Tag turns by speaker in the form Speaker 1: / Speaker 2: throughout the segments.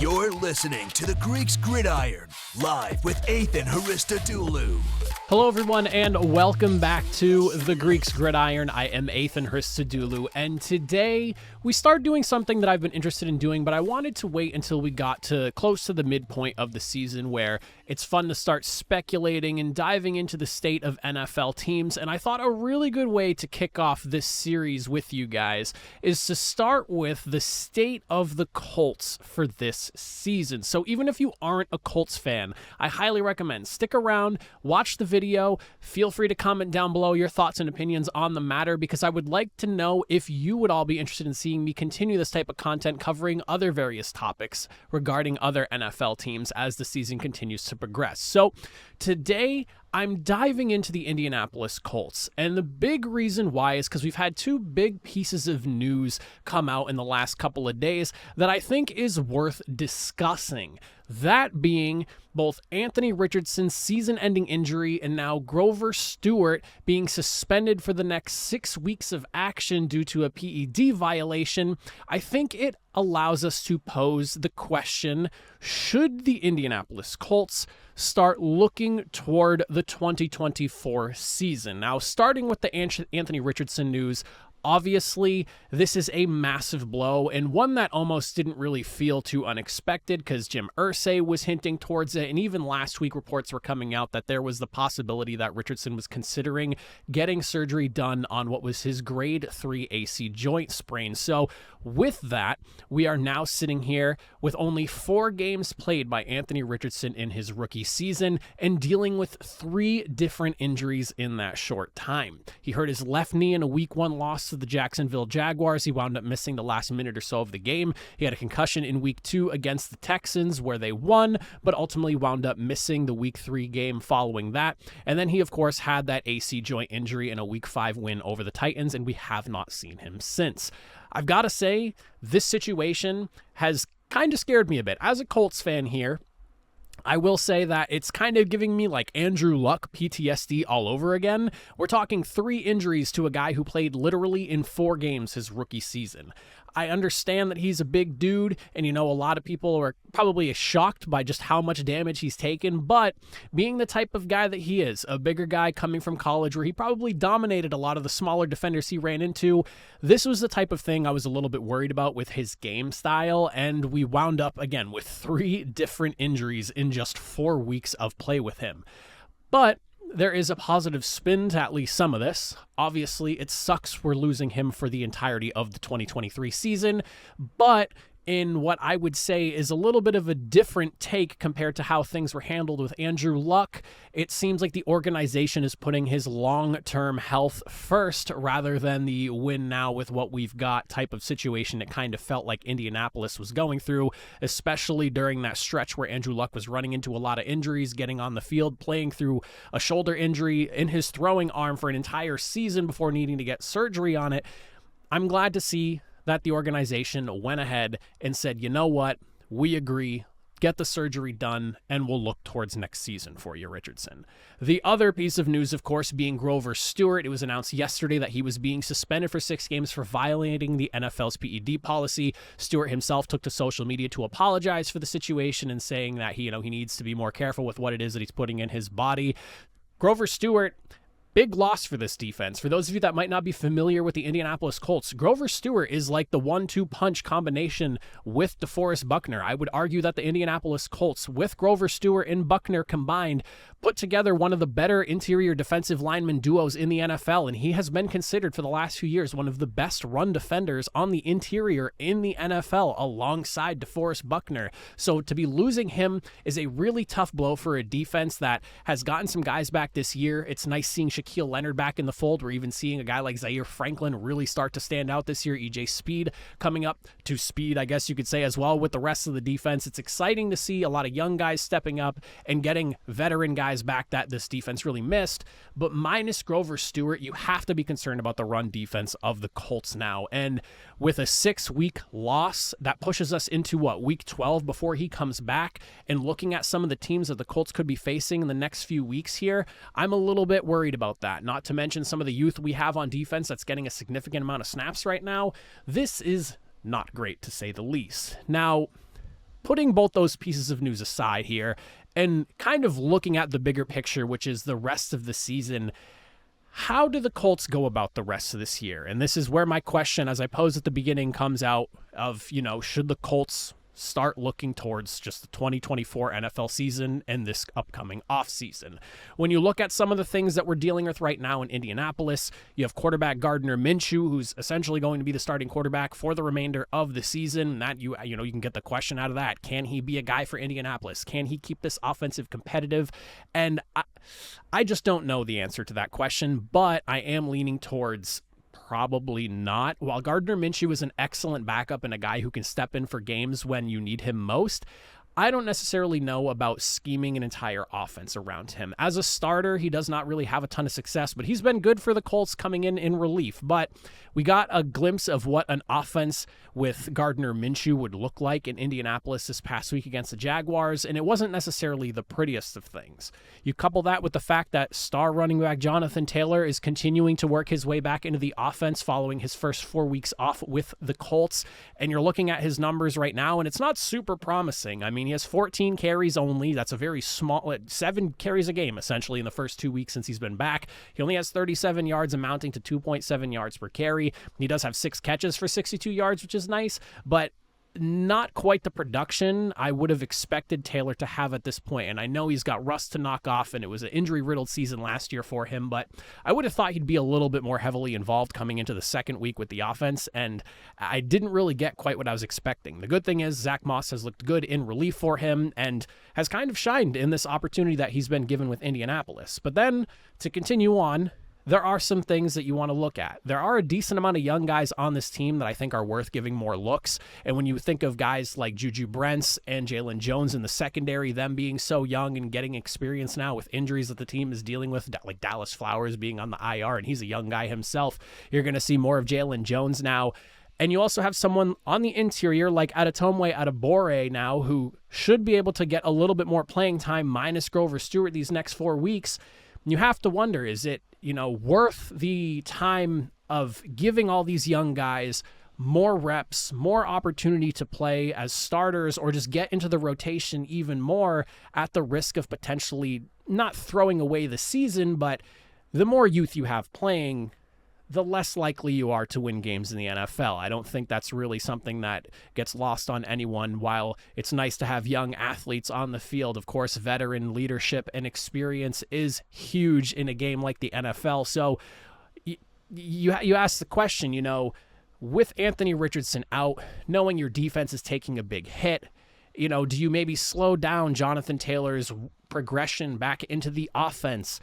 Speaker 1: You're listening to the Greeks Gridiron, live with Ethan Hristodoulou.
Speaker 2: Hello, everyone, and welcome back to the Greeks Gridiron. I am Ethan Hristodoulou, and today we started doing something that I've been interested in doing, but I wanted to wait until we got to close to the midpoint of the season where it's fun to start speculating and diving into the state of NFL teams, and I thought a really good way to kick off this series with you guys is to start with the state of the Colts for this season. So even if you aren't a Colts fan, I highly recommend stick around, watch the video, feel free to comment down below your thoughts and opinions on the matter, because I would like to know if you would all be interested in seeing me continue this type of content covering other various topics regarding other NFL teams as the season continues to progress. So today I'm diving into the Indianapolis Colts, and the big reason why is because we've had two big pieces of news come out in the last couple of days that I think is worth discussing. That being both Anthony Richardson's season-ending injury and now Grover Stewart being suspended for the next 6 weeks of action due to a PED violation. I think it allows us to pose the question, should the Indianapolis Colts start looking toward the 2024 season? Now, starting with the Anthony Richardson news, obviously, this is a massive blow, and one that almost didn't really feel too unexpected because Jim Irsay was hinting towards it, and even last week reports were coming out that there was the possibility that Richardson was considering getting surgery done on what was his grade 3 AC joint sprain. So with that, we are now sitting here with only 4 games played by Anthony Richardson in his rookie season and dealing with 3 different injuries in that short time. He hurt his left knee in a week 1 loss to the Jacksonville Jaguars. He wound up missing the last minute or so of the game. He had a concussion in week 2 against the Texans where they won, but ultimately wound up missing the week 3 game following that. And then he, of course, had that AC joint injury in a week 5 win over the Titans, and we have not seen him since. I've got to say, this situation has kind of scared me a bit. As a Colts fan here, I will say that it's kind of giving me like Andrew Luck PTSD all over again. We're talking 3 injuries to a guy who played literally in 4 games his rookie season. I understand that he's a big dude, and a lot of people are probably shocked by just how much damage he's taken, but being the type of guy that he is, a bigger guy coming from college where he probably dominated a lot of the smaller defenders he ran into, this was the type of thing I was a little bit worried about with his game style, and we wound up again with 3 different injuries in just 4 weeks of play with him. But there is a positive spin to at least some of this. Obviously, it sucks we're losing him for the entirety of the 2023 season, but in what I would say is a little bit of a different take compared to how things were handled with Andrew Luck. It seems like the organization is putting his long-term health first rather than the win now with what we've got type of situation it kind of felt like Indianapolis was going through, especially during that stretch where Andrew Luck was running into a lot of injuries, getting on the field, playing through a shoulder injury in his throwing arm for an entire season before needing to get surgery on it. I'm glad to see that the organization went ahead and said, you know what, we agree, get the surgery done, and we'll look towards next season for you, Richardson. The other piece of news, of course, being Grover Stewart. It was announced yesterday that he was being suspended for 6 games for violating the NFL's PED policy. Stewart himself took to social media to apologize for the situation and saying that he needs to be more careful with what it is that he's putting in his body. Grover Stewart, big loss for this defense. For those of you that might not be familiar with the Indianapolis Colts, Grover Stewart is like the 1-2 punch combination with DeForest Buckner. I would argue that the Indianapolis Colts, with Grover Stewart and Buckner combined, put together one of the better interior defensive lineman duos in the NFL, and he has been considered for the last few years one of the best run defenders on the interior in the NFL alongside DeForest Buckner. So to be losing him is a really tough blow for a defense that has gotten some guys back this year. It's nice seeing Shaquille Leonard back in the fold. We're even seeing a guy like Zaire Franklin really start to stand out this year. EJ Speed coming up to speed, I guess you could say, as well with the rest of the defense. It's exciting to see a lot of young guys stepping up and getting veteran guys back that this defense really missed. But minus Grover Stewart, you have to be concerned about the run defense of the Colts now. And with a 6-week loss, that pushes us into week 12 before he comes back. And looking at some of the teams that the Colts could be facing in the next few weeks here, I'm a little bit worried about that. Not to mention some of the youth we have on defense that's getting a significant amount of snaps right now. This is not great, to say the least. Now, putting both those pieces of news aside here and kind of looking at the bigger picture, which is the rest of the season, how do the Colts go about the rest of this year? And this is where my question, as I posed at the beginning, comes out of, should the Colts start looking towards just the 2024 NFL season and this upcoming offseason? When you look at some of the things that we're dealing with right now in Indianapolis, you have quarterback Gardner Minshew, who's essentially going to be the starting quarterback for the remainder of the season. That you can get the question out of that. Can he be a guy for Indianapolis? Can he keep this offensive competitive? And I just don't know the answer to that question, but I am leaning towards probably not. While Gardner Minshew is an excellent backup and a guy who can step in for games when you need him most, I don't necessarily know about scheming an entire offense around him. As a starter, he does not really have a ton of success, but he's been good for the Colts coming in relief. But we got a glimpse of what an offense with Gardner Minshew would look like in Indianapolis this past week against the Jaguars, and it wasn't necessarily the prettiest of things. You couple that with the fact that star running back Jonathan Taylor is continuing to work his way back into the offense following his first 4 weeks off with the Colts, and you're looking at his numbers right now, and it's not super promising. I mean, he has 14 carries only. That's a very small, 7 carries a game, essentially, in the first 2 weeks since he's been back. He only has 37 yards, amounting to 2.7 yards per carry. He does have 6 catches for 62 yards, which is nice, but not quite the production I would have expected Taylor to have at this point. And I know he's got rust to knock off, and it was an injury-riddled season last year for him, but I would have thought he'd be a little bit more heavily involved coming into the second week with the offense, and I didn't really get quite what I was expecting. The good thing is Zach Moss has looked good in relief for him and has kind of shined in this opportunity that he's been given with Indianapolis. But then, to continue on, there are some things that you want to look at. There are a decent amount of young guys on this team that I think are worth giving more looks. And when you think of guys like Juju Brents and Jalen Jones in the secondary, them being so young and getting experience now with injuries that the team is dealing with, like Dallas Flowers being on the IR, and he's a young guy himself, you're going to see more of Jalen Jones now. And you also have someone on the interior like Adetomwe Adebore now, who should be able to get a little bit more playing time minus Grover Stewart these next 4 weeks. You have to wonder, is it worth the time of giving all these young guys more reps, more opportunity to play as starters, or just get into the rotation even more at the risk of potentially not throwing away the season, but the more youth you have playing, the less likely you are to win games in the NFL. I don't think that's really something that gets lost on anyone. While it's nice to have young athletes on the field, of course, veteran leadership and experience is huge in a game like the NFL. So you ask the question, with Anthony Richardson out, knowing your defense is taking a big hit, do you maybe slow down Jonathan Taylor's progression back into the offense?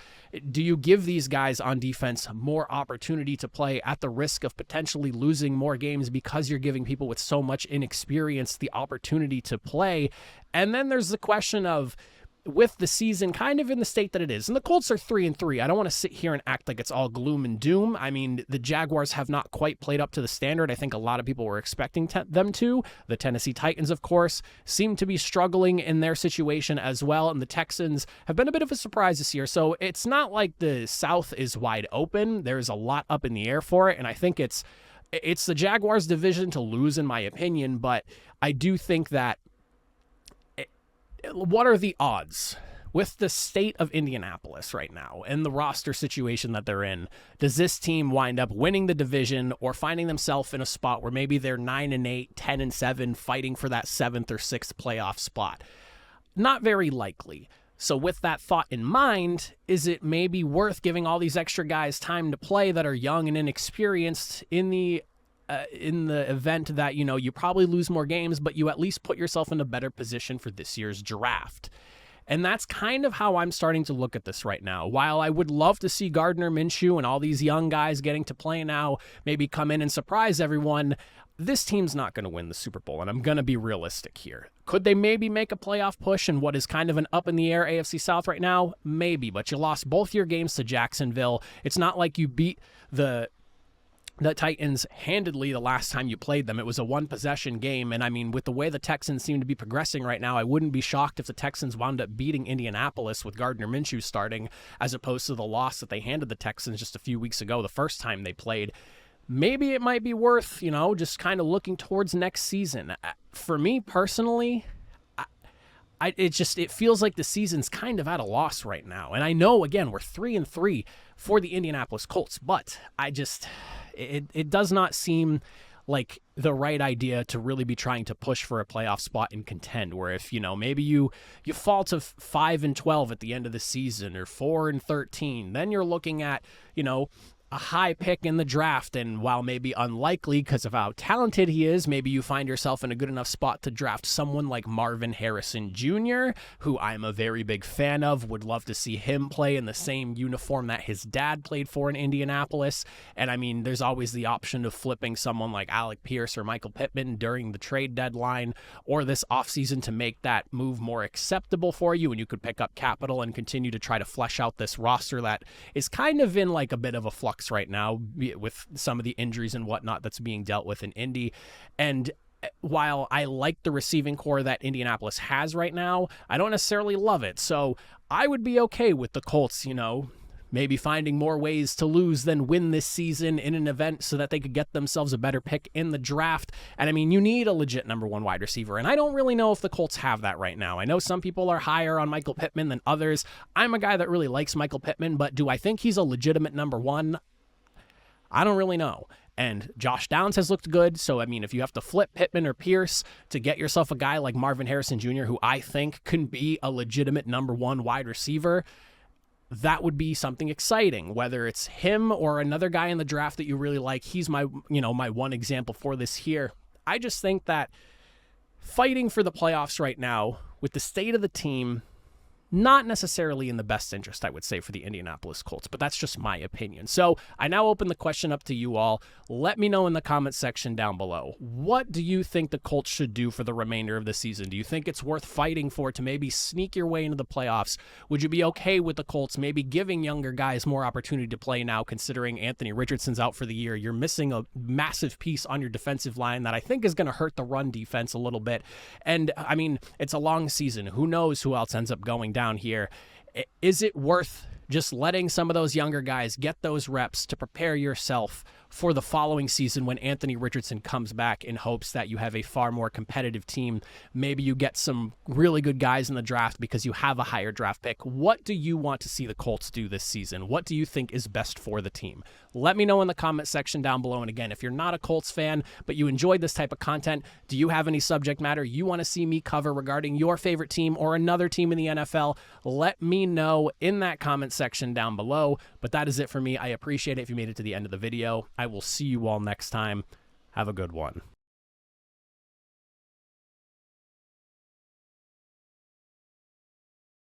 Speaker 2: Do you give these guys on defense more opportunity to play at the risk of potentially losing more games because you're giving people with so much inexperience the opportunity to play? And then there's the question of, with the season kind of in the state that it is, and the Colts are 3-3. I don't want to sit here and act like it's all gloom and doom. I mean, the Jaguars have not quite played up to the standard I think a lot of people were expecting them to. The Tennessee Titans, of course, seem to be struggling in their situation as well, and the Texans have been a bit of a surprise this year. So it's not like the South is wide open. There's a lot up in the air for it, and I think it's the Jaguars' division to lose, in my opinion, but I do think that what are the odds with the state of Indianapolis right now and the roster situation that they're in? Does this team wind up winning the division or finding themselves in a spot where maybe they're 9-8, 10-7, fighting for that 7th or 6th playoff spot? Not very likely. So with that thought in mind, is it maybe worth giving all these extra guys time to play that are young and inexperienced in the event that, you probably lose more games, but you at least put yourself in a better position for this year's draft? And that's kind of how I'm starting to look at this right now. While I would love to see Gardner Minshew and all these young guys getting to play now maybe come in and surprise everyone, this team's not going to win the Super Bowl, and I'm going to be realistic here. Could they maybe make a playoff push in what is kind of an up-in-the-air AFC South right now? Maybe, but you lost both your games to Jacksonville. It's not like you beat the Titans handedly the last time you played them. It was a one-possession game, and I mean, with the way the Texans seem to be progressing right now, I wouldn't be shocked if the Texans wound up beating Indianapolis with Gardner Minshew starting, as opposed to the loss that they handed the Texans just a few weeks ago, the first time they played. Maybe it might be worth, just kind of looking towards next season. For me personally, it feels like the season's kind of at a loss right now. And I know, again, we're 3-3 for the Indianapolis Colts, but it does not seem like the right idea to really be trying to push for a playoff spot and contend, where if, maybe you fall to 5-12 at the end of the season, or 4-13, then you're looking at, a high pick in the draft, and while maybe unlikely because of how talented he is, maybe you find yourself in a good enough spot to draft someone like Marvin Harrison Jr., who I'm a very big fan of, would love to see him play in the same uniform that his dad played for in Indianapolis. And I mean, there's always the option of flipping someone like Alec Pierce or Michael Pittman during the trade deadline or this offseason to make that move more acceptable for you, and you could pick up capital and continue to try to flesh out this roster that is kind of in like a bit of a flux right now with some of the injuries and whatnot that's being dealt with in Indy. And while I like the receiving core that Indianapolis has right now, I don't necessarily love it. So I would be okay with the Colts, maybe finding more ways to lose than win this season in an event so that they could get themselves a better pick in the draft. And I mean, you need a legit number one wide receiver, and I don't really know if the Colts have that right now. I know some people are higher on Michael Pittman than others. I'm a guy that really likes Michael Pittman, but do I think he's a legitimate number one? I don't really know. And Josh Downs has looked good. So, I mean, if you have to flip Pittman or Pierce to get yourself a guy like Marvin Harrison Jr., who I think can be a legitimate number one wide receiver, that would be something exciting. Whether it's him or another guy in the draft that you really like, he's my one example for this here. I just think that fighting for the playoffs right now with the state of the team, not necessarily in the best interest, I would say, for the Indianapolis Colts, but that's just my opinion. So I now open the question up to you all. Let me know in the comment section down below. What do you think the Colts should do for the remainder of the season? Do you think it's worth fighting for to maybe sneak your way into the playoffs? Would you be okay with the Colts maybe giving younger guys more opportunity to play now, considering Anthony Richardson's out for the year? You're missing a massive piece on your defensive line that I think is going to hurt the run defense a little bit. And I mean, it's a long season. Who knows who else ends up going down here? Is it worth just letting some of those younger guys get those reps to prepare yourself for the following season when Anthony Richardson comes back, in hopes that you have a far more competitive team? Maybe you get some really good guys in the draft because you have a higher draft pick. What do you want to see the Colts do this season? What do you think is best for the team? Let me know in the comment section down below. And again, if you're not a Colts fan, but you enjoyed this type of content, do you have any subject matter you want to see me cover regarding your favorite team or another team in the NFL? Let me know in that comment section down below. But that is it for me. I appreciate it if you made it to the end of the video. I will see you all next time. Have a good one.